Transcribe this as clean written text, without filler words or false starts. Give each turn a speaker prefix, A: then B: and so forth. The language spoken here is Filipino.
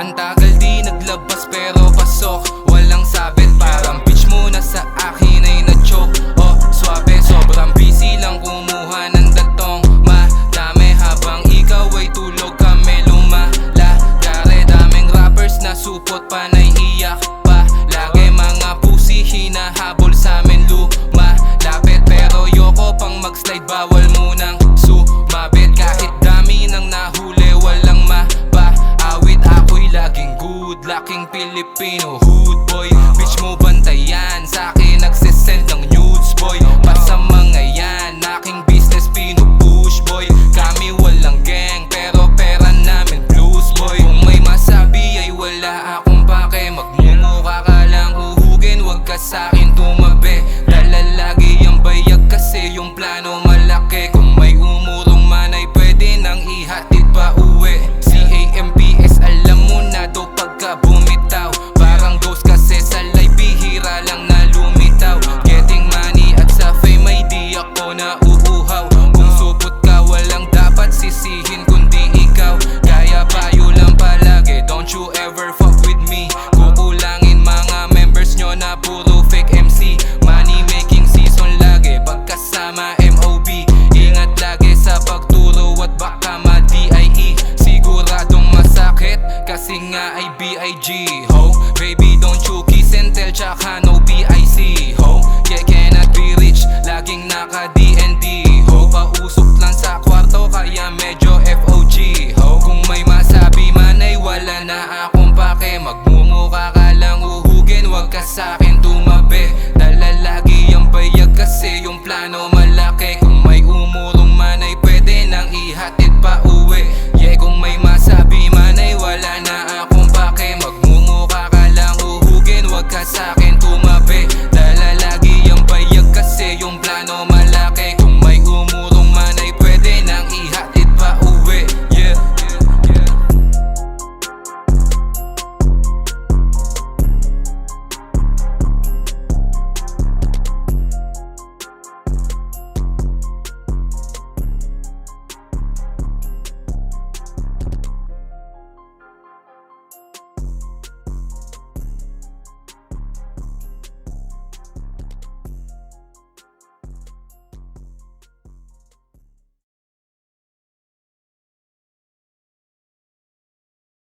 A: Ang tagal di naglabas pero pasok, walang sabit. Parang bitch mo na sa akin ay na-choke. Oh, swabe, sobrang busy lang kumuha ng datong madami. Habang ikaw ay tulog kami lumalagare. Daming rappers na supot panay iyak pa lagi. Mga pusi hinahabol sa amin lumalapit. Pero yoko pang mag-slide, bawal munang sumabit. Kahit dami nang nahuli walang mapaawit. Ako'y laging good, laking Pilipino hood boy. Bitch mo bantayan, sa'kin nagsisend ng nudes boy. Pa sa mga yan, aking business pinupush boy. Kami walang gang, pero pera namin blues boy. Kung may masabi ay wala akong pake. Magmumukha ka lang uhugin, wag ka sa'kin tumabi. Dala lagi ang bayag kasi yung plano malaki. Kung may umurong man ay pwede nang ihatid pa uwi. CAMPS alam mo na do pagka bumitaw. Parang ghost kasi sa live bihira lang na lumitaw. Getting money at sa fame ay di ako na uuhaw. Kung supot ka walang dapat sisihin kundi ikaw. Kaya payo lang palagi, don't you ever fuck with me. Kukulangin mga members nyo na puro fake MC. Money making season lagi, pagkasama MOB. Ingat lagi sa pagturo at baka ma-DIE. Siguradong masakit kasi nga ay BIG. Ho, baby don't you kiss and tell, tsaka no BIC. Ho, yeah cannot be rich, laging naka DND. Ho, pausok lang sa kwarto kaya medyo FOG. Ho, kung may masabi man ay wala na akong pake. Magmumukha ka lang uhugin, wag ka sa'kin tumabi.